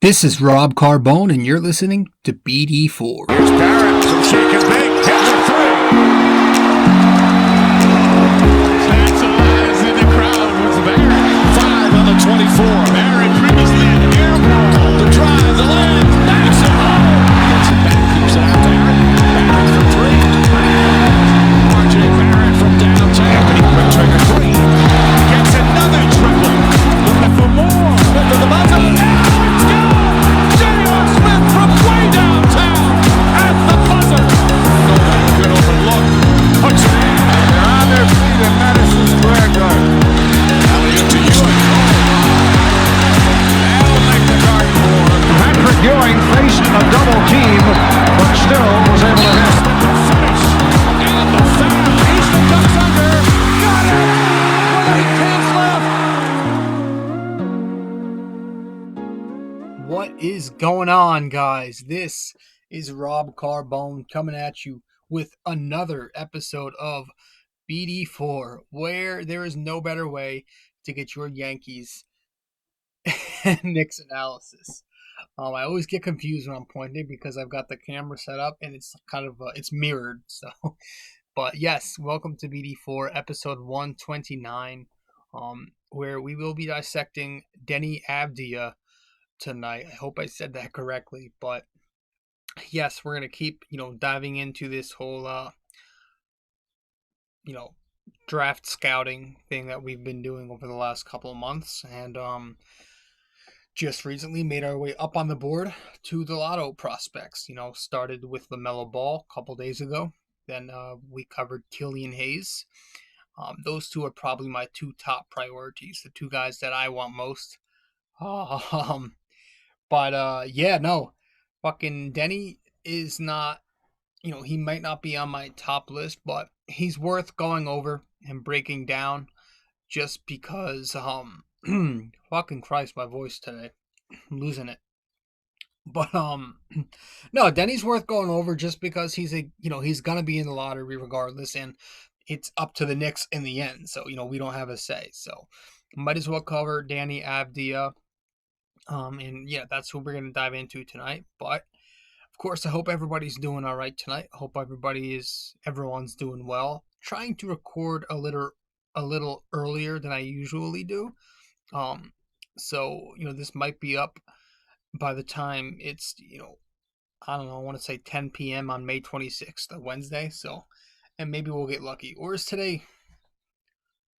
This is Rob Carbone, and you're listening to BD4. Here's Barrett from shake and bake. Hits a three. That's eyes in the crowd with Barrett. 5 on the 24. Barrett previously in the air ball. The drive, the land, backs it home. Gets it back, keeps it out there. Barrett for three. RJ Barrett from downtown. Quick trigger three. Gets another triple. Looking for more. Smith to the buzzer. Now it's good. Smith from way downtown at the buzzer. No good open look. Puts it in. They're on their feet at Madison Square Garden. Elliott to Ewing. That'll make the Garden warm. Patrick Ewing faced a double team, but still was able to hit. Finish. And the foul. Easton ducks under. Got it. With 8 tenths left. What is going on, guys? This is Rob Carbone coming at you with another episode of BD4, where there is no better way to get your Yankees and Knicks analysis. I always get confused when I'm pointing because I've got the camera set up and it's kind of it's mirrored. So, but yes, welcome to BD4 episode 129, where we will be dissecting Deni Avdija tonight. I hope I said that correctly, but yes, we're going to keep, diving into this whole, draft scouting thing that we've been doing over the last couple of months, and just recently made our way up on the board to the lotto prospects. Started with LaMelo Ball a couple days ago, then we covered Killian Hayes. Those two are probably my two top priorities, the two guys that I want most. But fucking Deni is not, he might not be on my top list, but he's worth going over and breaking down just because, fucking Christ, my voice today, I'm losing it. But, no, Deni's worth going over just because he's he's going to be in the lottery regardless, and it's up to the Knicks in the end. So, we don't have a say. So, might as well cover Deni Avdija. And yeah, that's who we're going to dive into tonight. But of course, I hope everybody's doing all right tonight. I hope everyone's doing well. Trying to record a little earlier than I usually do. So, this might be up by the time it's, I don't know, I want to say 10 p.m. on May 26th, a Wednesday. So, and maybe we'll get lucky. Or is today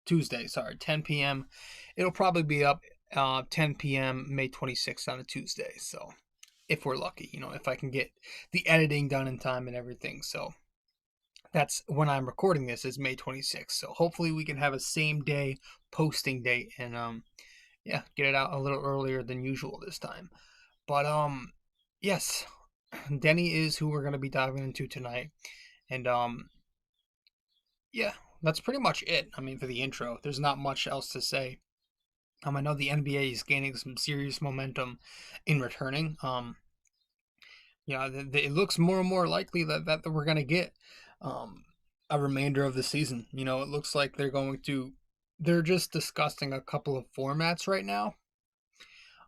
Tuesday? Sorry, 10 p.m. It'll probably be up 10 p.m. May 26th on a Tuesday. So if we're lucky, if I can get the editing done in time and everything. So that's when I'm recording this, is May 26th. So hopefully we can have a same day posting date and get it out a little earlier than usual this time. But yes, Deni is who we're going to be diving into tonight. And that's pretty much it. I mean, for the intro, there's not much else to say. I know the NBA is gaining some serious momentum in returning. It looks more and more likely that we're going to get a remainder of the season. It looks like they're just discussing a couple of formats right now.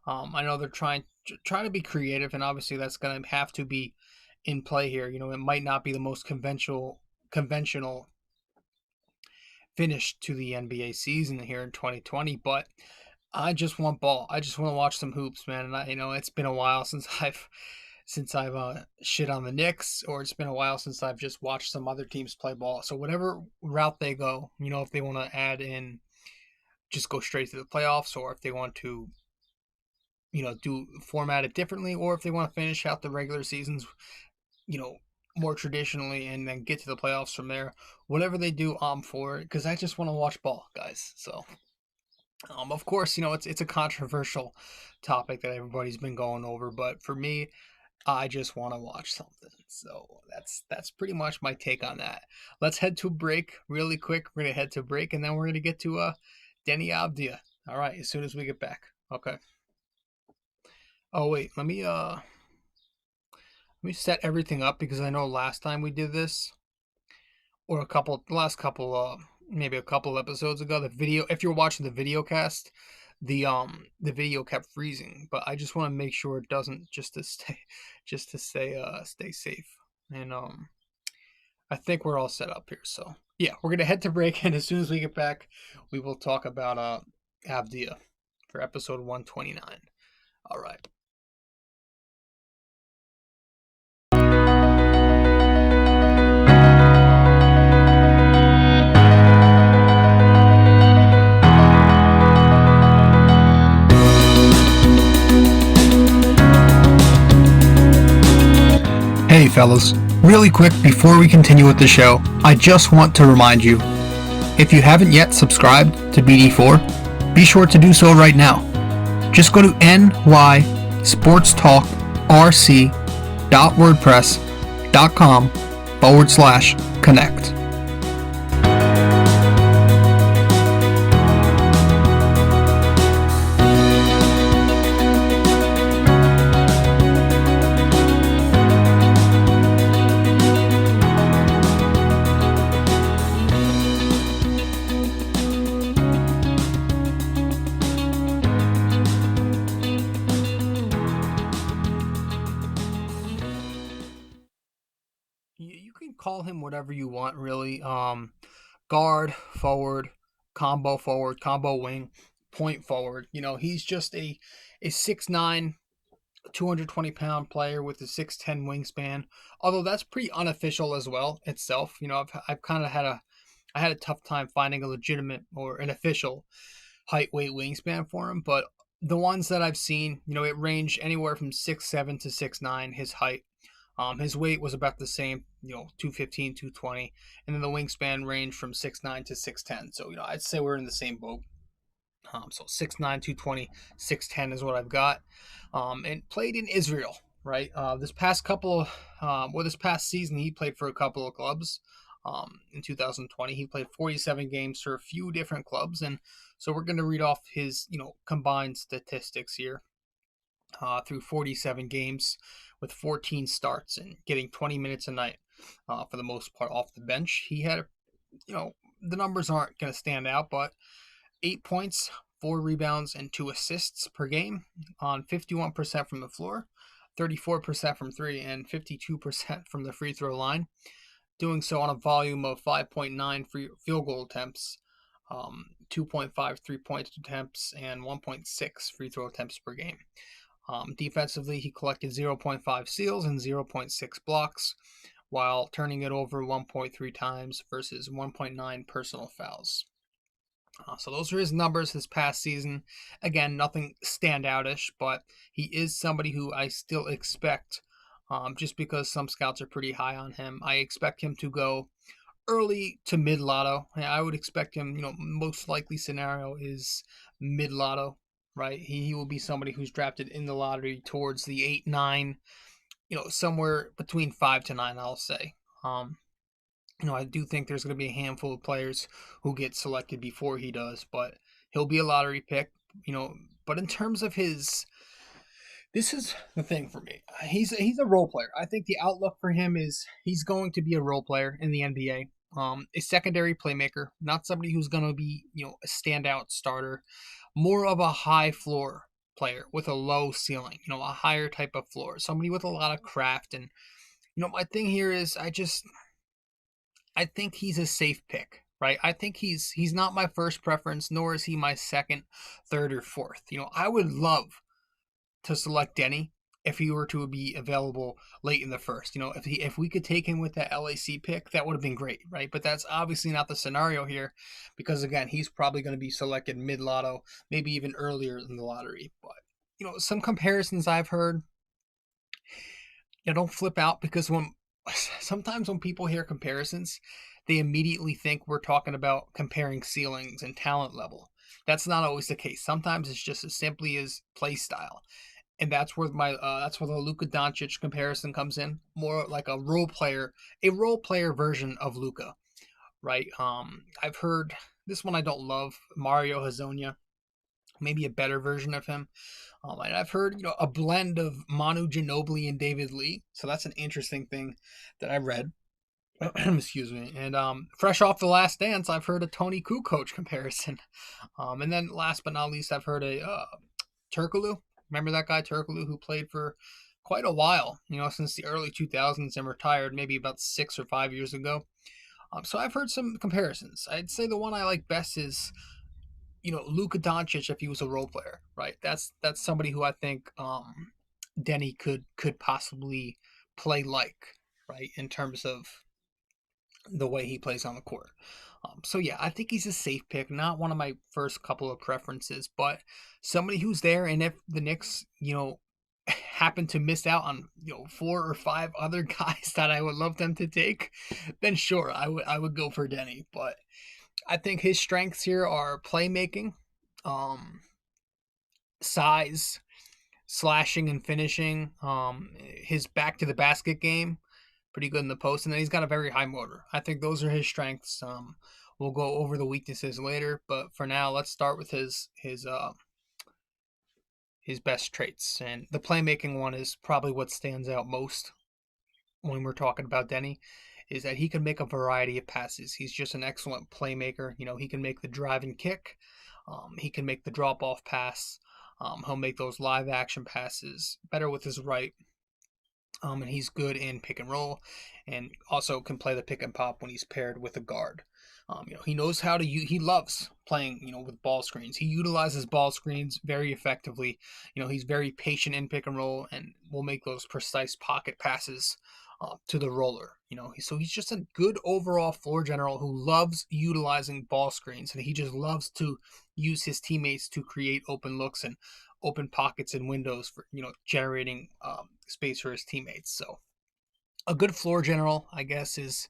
I know they're trying to be creative, and obviously that's going to have to be in play here. It might not be the most conventional finish to the NBA season here in 2020, but I just want ball. I just want to watch some hoops, man. And it's been a while since I've shit on the Knicks, or it's been a while since I've just watched some other teams play ball. So whatever route they go, if they want to add in, just go straight to the playoffs, or if they want to, format it differently, or if they want to finish out the regular seasons, more traditionally and then get to the playoffs from there. Whatever they do, I'm for it, because I just want to watch ball, guys. So. Of course, it's a controversial topic that everybody's been going over, but for me, I just want to watch something. So that's pretty much my take on that. Let's head to a break really quick. We're going to head to a break, and then we're going to get to Deni Avdija. All right, as soon as we get back. Okay. Oh, wait, let me set everything up, because I know last time we did this, or maybe a couple episodes ago, the video, if you're watching the video cast, the video kept freezing. But I just want to make sure it doesn't, just to stay safe. And I think we're all set up here. So yeah, we're gonna head to break, and as soon as we get back, we will talk about Avdija for episode 129. All right. Hey fellas, really quick before we continue with the show, I just want to remind you, if you haven't yet subscribed to BD4, be sure to do so right now. Just go to nysportstalkrc.wordpress.com/connect. You can call him whatever you want, really. Guard, forward, combo wing, point forward. He's just a 6'9", 220-pound player with a 6'10" wingspan. Although that's pretty unofficial as well itself. I've kind of had a tough time finding a legitimate or an official height, weight, wingspan for him. But the ones that I've seen, it ranged anywhere from 6'7" to 6'9", his height. His weight was about the same, 215, 220, and then the wingspan ranged from 6'9" to 6'10". So, I'd say we're in the same boat. So 6'9", 220, 6'10" is what I've got. And played in Israel, right? This past season, he played for a couple of clubs. In 2020, he played 47 games for a few different clubs, and so we're going to read off his, combined statistics here. Through 47 games with 14 starts and getting 20 minutes a night for the most part off the bench. He had, the numbers aren't going to stand out, but 8 points, 4 rebounds, and 2 assists per game on 51% from the floor, 34% from 3, and 52% from the free throw line. Doing so on a volume of 5.9 field goal attempts, 2.5 3-point attempts, and 1.6 free throw attempts per game. Defensively, he collected 0.5 steals and 0.6 blocks, while turning it over 1.3 times versus 1.9 personal fouls. So those are his numbers this past season. Again, nothing standoutish, but he is somebody who I still expect, just because some scouts are pretty high on him. I expect him to go early to mid lotto. I would expect him, most likely scenario is mid lotto, right? He will be somebody who's drafted in the lottery towards the 8, 9, somewhere between 5 to 9, I'll say. I do think there's going to be a handful of players who get selected before he does, but he'll be a lottery pick, but in terms of this is the thing for me. He's a role player. I think the outlook for him is he's going to be a role player in the NBA. A secondary playmaker, not somebody who's going to be, a standout starter, more of a high floor player with a low ceiling, a higher type of floor, somebody with a lot of craft. And, my thing here is I think he's a safe pick, right? I think he's not my first preference, nor is he my second, third, or fourth. I would love to select Deni if he were to be available late in the first. If we could take him with that LAC pick, that would have been great, right? But that's obviously not the scenario here because, again, he's probably going to be selected mid-lotto, maybe even earlier in the lottery. But, some comparisons I've heard, don't flip out because sometimes when people hear comparisons, they immediately think we're talking about comparing ceilings and talent level. That's not always the case. Sometimes it's just as simply as play style. And that's where the Luka Doncic comparison comes in, more like a role player version of Luka, right? I've heard this one I don't love, Mario Hezonja, maybe a better version of him. And I've heard a blend of Manu Ginobili and David Lee, so that's an interesting thing that I read. Excuse me. And fresh off The Last Dance, I've heard a Tony Kukoc comparison. And then last but not least, I've heard a Turkoglu. Remember that guy Turkoglu who played for quite a while, since the early 2000s and retired maybe about 6 or 5 years ago. So I've heard some comparisons. I'd say the one I like best is, Luka Doncic if he was a role player, right? That's somebody who I think Deni could possibly play like, right, in terms of the way he plays on the court. So yeah, I think he's a safe pick. Not one of my first couple of preferences, but somebody who's there. And if the Knicks, happen to miss out on 4 or 5 other guys that I would love them to take, then sure, I would go for Deni. But I think his strengths here are playmaking, size, slashing and finishing. His back to the basket game, pretty good in the post, and then he's got a very high motor. I think those are his strengths. We'll go over the weaknesses later, but for now, let's start with his best traits. And the playmaking one is probably what stands out most when we're talking about Deni, is that he can make a variety of passes. He's just an excellent playmaker. He can make the drive and kick. He can make the drop off pass. He'll make those live action passes better with his right. And he's good in pick and roll, and also can play the pick and pop when he's paired with a guard. He knows how to. He loves playing, with ball screens. He utilizes ball screens very effectively. He's very patient in pick and roll, and will make those precise pocket passes to the roller. So he's just a good overall floor general who loves utilizing ball screens, and he just loves to use his teammates to create open looks and open pockets and windows for generating space for his teammates. So a good floor general, I guess, is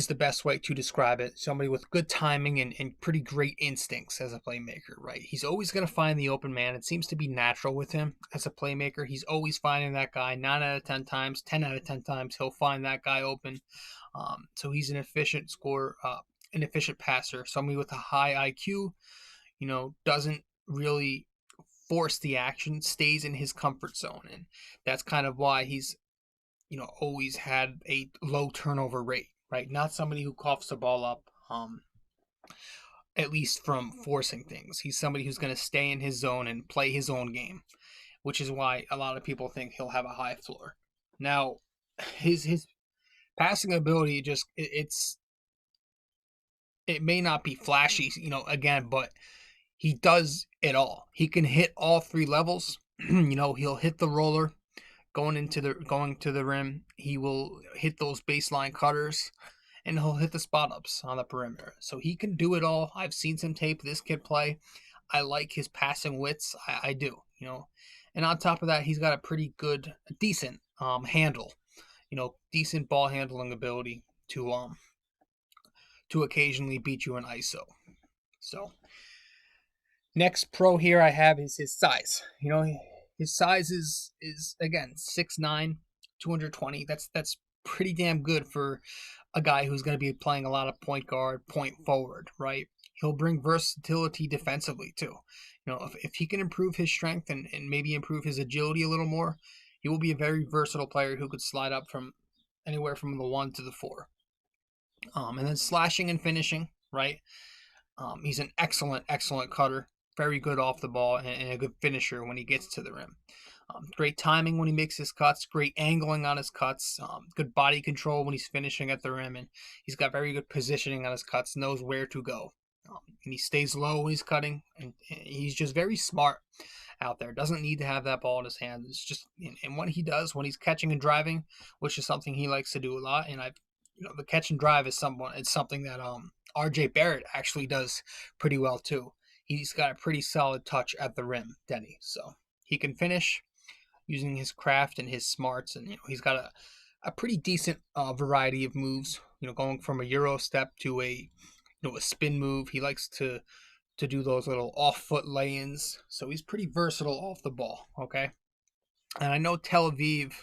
the best way to describe it. Somebody with good timing and pretty great instincts as a playmaker, right? He's always going to find the open man. It seems to be natural with him as a playmaker. He's always finding that guy 9 out of 10 times, 10 out of 10 times, he'll find that guy open. So he's an efficient scorer, an efficient passer, somebody with a high IQ, doesn't really force the action, stays in his comfort zone. And that's kind of why he's, always had a low turnover rate, right? Not somebody who coughs the ball up, at least from forcing things. He's somebody who's going to stay in his zone and play his own game, which is why a lot of people think he'll have a high floor. Now, his passing ability it may not be flashy, again, but he does it all. He can hit all 3 levels. He'll hit the roller going to the rim. He will hit those baseline cutters, and he'll hit the spot ups on the perimeter. So he can do it all. I've seen some tape of this kid play. I like his passing wits. I do, And on top of that, he's got a pretty good, decent handle, decent ball handling ability to occasionally beat you in ISO. So next pro here I have is his size. His size is again 6'9", 220. That's pretty damn good for a guy who's going to be playing a lot of point guard, point forward, right? He'll bring versatility defensively too. If he can improve his strength and maybe improve his agility a little more, he will be a very versatile player who could slide up from anywhere from the 1 to the 4. And then slashing and finishing, right? He's an excellent cutter, very good off the ball, and a good finisher when he gets to the rim. Great timing when he makes his cuts, great angling on his cuts, good body control when he's finishing at the rim, and he's got very good positioning on his cuts, knows where to go. And he stays low when he's cutting, and he's just very smart out there. Doesn't need to have that ball in his hands. It's just, and when he does, when he's catching and driving, which is something he likes to do a lot, and the catch and drive is something that RJ Barrett actually does pretty well too. He's got a pretty solid touch at the rim, Deni. So he can finish using his craft and his smarts, and he's got a pretty decent variety of moves. Going from a Euro step to a spin move. He likes to do those little off foot lay-ins. So he's pretty versatile off the ball. Okay, and I know Tel Aviv,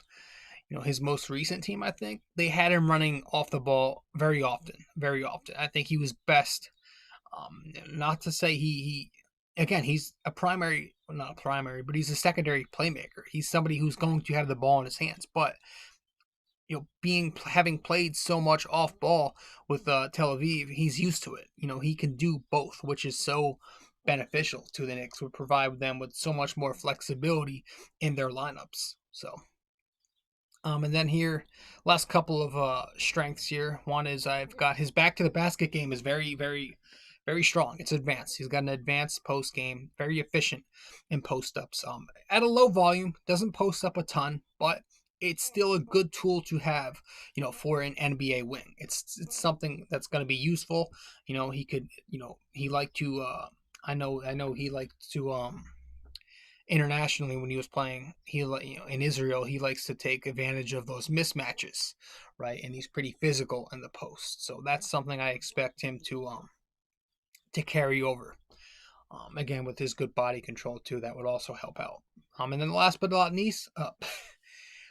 his most recent team, I think they had him running off the ball very often. I think he was best. Not to say he's a primary, not primary, but he's a secondary playmaker. He's somebody who's going to have the ball in his hands. But having played so much off ball with Tel Aviv, he's used to it. He can do both, which is so beneficial to the Knicks. Would provide them with so much more flexibility in their lineups. So, and then here, last couple of strengths here. One is I've got his back to the basket game is very, very, very strong. It's advanced. He's got an advanced post game, very efficient in post ups. At a low volume, doesn't post up a ton, but it's still a good tool to have, for an NBA wing. It's something that's going to be useful. He could, he liked to. I know he liked to internationally when he was playing in Israel, he likes to take advantage of those mismatches, right? And he's pretty physical in the post, so that's something I expect him to carry over. Again, with his good body control too, that would also help out. And then last but not least,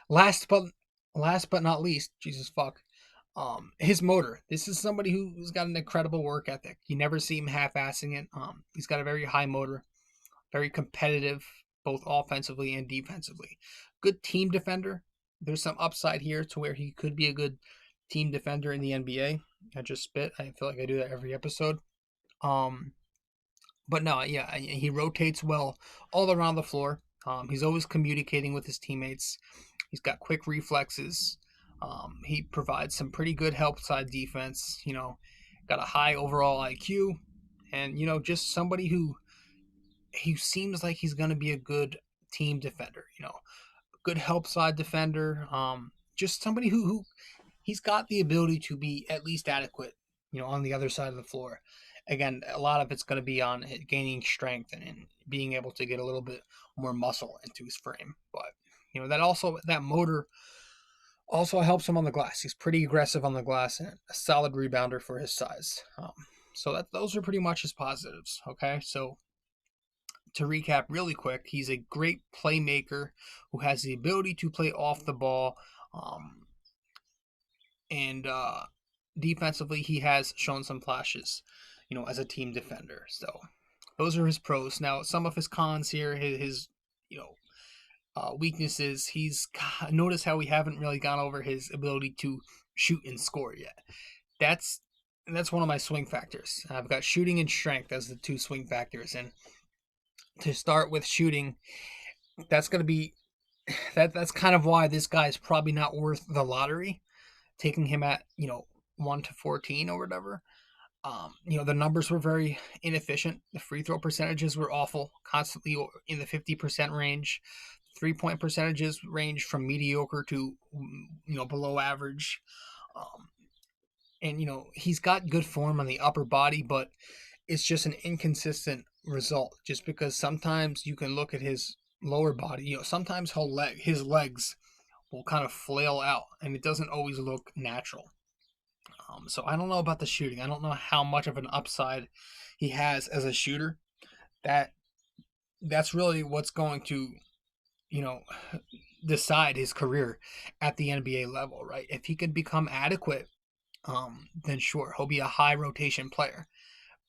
last but not least, Jesus fuck, his motor. This is somebody who's got an incredible work ethic. You never see him half-assing it. He's got a very high motor, very competitive, both offensively and defensively. Good team defender. There's some upside here to where he could be a good team defender in the NBA. I just spit. I feel like I do that every episode. But no, yeah, he rotates well all around the floor. He's always communicating with his teammates. He's got quick reflexes. He provides some pretty good help side defense. Got a high overall IQ, and just somebody who he seems like he's going to be a good team defender. Good help side defender. Just somebody who he's got the ability to be at least adequate. On the other side of the floor. Again, a lot of it's going to be on gaining strength and being able to get a little bit more muscle into his frame. But that motor also helps him on the glass. He's pretty aggressive on the glass and a solid rebounder for his size. So those are pretty much his positives. Okay, so to recap really quick, he's a great playmaker who has the ability to play off the ball, and defensively he has shown some flashes, as a team defender. So those are his pros. Now some of his cons here, his weaknesses. Notice how we haven't really gone over his ability to shoot and score yet. That's one of my swing factors. I've got shooting and strength as the two swing factors, and to start with shooting, that's going to be that's kind of why this guy's probably not worth the lottery, taking him at 1 to 14 or whatever. The numbers were very inefficient. The free throw percentages were awful, constantly in the 50% range. 3-point percentages range from mediocre to below average. And he's got good form on the upper body, but it's just an inconsistent result. Just because sometimes you can look at his lower body, sometimes his legs will kind of flail out, and it doesn't always look natural. So I don't know about the shooting. I don't know how much of an upside he has as a shooter. That's really what's going to, decide his career at the NBA level, right? If he can become adequate, then sure, he'll be a high rotation player.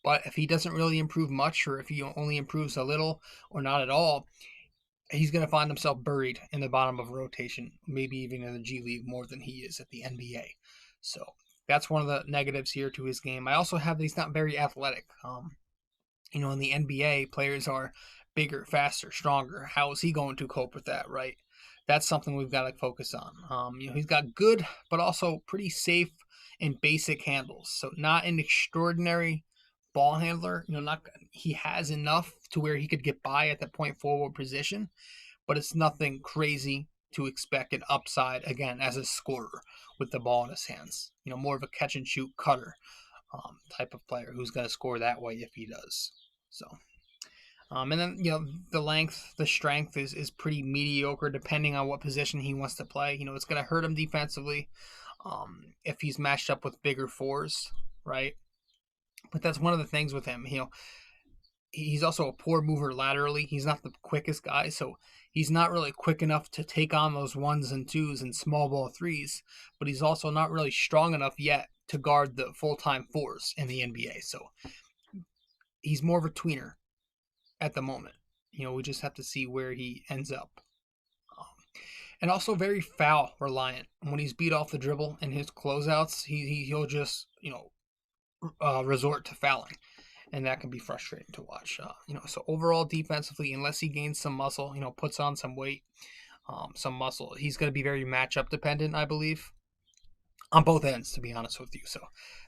But if he doesn't really improve much, or if he only improves a little or not at all, he's going to find himself buried in the bottom of rotation, maybe even in the G League more than he is at the NBA. So that's one of the negatives here to his game. I also have that he's not very athletic. In the NBA, players are bigger, faster, stronger. How is he going to cope with that, right? That's something we've got to focus on. He's got good, but also pretty safe and basic handles. So not an extraordinary ball handler. He has enough to where he could get by at the point forward position, but it's nothing crazy to expect an upside again as a scorer with the ball in his hands. More of a catch and shoot cutter type of player who's going to score that way if he does. So, and then the length, the strength is pretty mediocre depending on what position he wants to play. It's going to hurt him defensively if he's matched up with bigger fours, right? But that's one of the things with him. He's also a poor mover laterally. He's not the quickest guy, so he's not really quick enough to take on those ones and twos and small ball threes, but he's also not really strong enough yet to guard the full-time fours in the NBA. So he's more of a tweener at the moment. We just have to see where he ends up. and also very foul reliant. When he's beat off the dribble in his closeouts, he'll just resort to fouling, and that can be frustrating to watch. So overall defensively, unless he gains some muscle, puts on some weight, some muscle, he's going to be very matchup dependent, I believe, on both ends, to be honest with you. So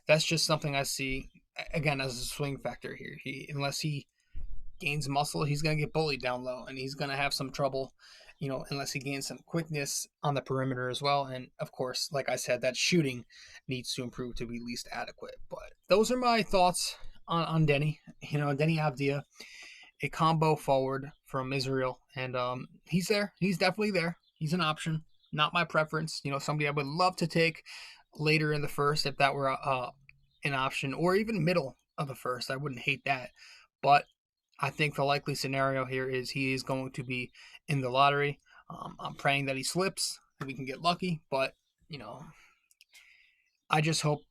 that's just something I see again as a swing factor here. Unless he gains muscle, he's going to get bullied down low, and he's going to have some trouble, unless he gains some quickness on the perimeter as well. And of course, like I said, that shooting needs to improve to be least adequate. But those are my thoughts on Deni. Deni Avdija, a combo forward from Israel, and he's there. He's definitely there. He's an option. Not my preference. Somebody I would love to take later in the first if that were an option, or even middle of the first. I wouldn't hate that. But I think the likely scenario here is he is going to be in the lottery. I'm praying that he slips and we can get lucky, but I just hope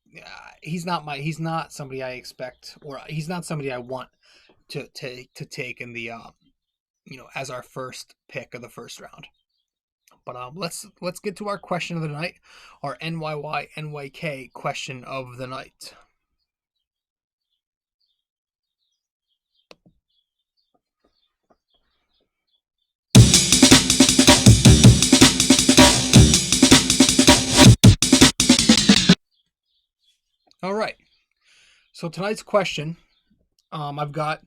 he's not somebody I expect, or he's not somebody I want to take in the as our first pick of the first round. But let's get to our question of the night, our NYK question of the night. All right. So tonight's question, I've got,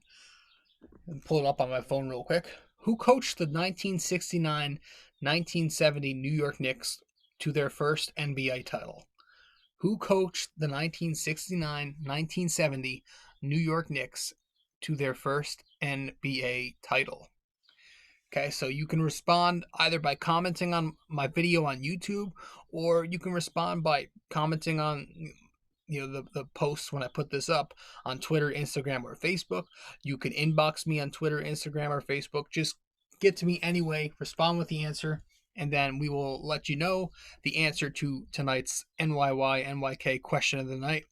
pull it up on my phone real quick. Who coached the 1969-1970 New York Knicks to their first NBA title? Who coached the 1969-1970 New York Knicks to their first NBA title? Okay, so you can respond either by commenting on my video on YouTube, or you can respond by commenting on the posts when I put this up on Twitter, Instagram, or Facebook. You can inbox me on Twitter, Instagram, or Facebook. Just get to me anyway, respond with the answer, and then we will let you know the answer to tonight's NYK question of the night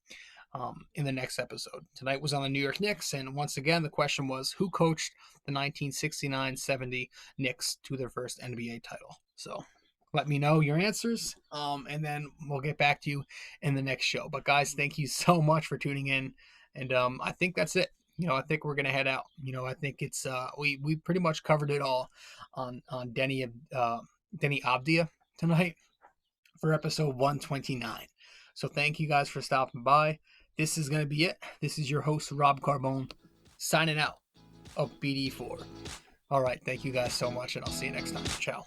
in the next episode. Tonight was on the New York Knicks, and once again, the question was, who coached the 1969-70 Knicks to their first NBA title? So let me know your answers, and then we'll get back to you in the next show. But guys, thank you so much for tuning in, and I think that's it. I think we're gonna head out. I think it's we pretty much covered it all on Deni Avdija tonight for episode 129. So thank you guys for stopping by. This is gonna be it. This is your host Rob Carbone signing out of BD4. All right, thank you guys so much, and I'll see you next time. Ciao.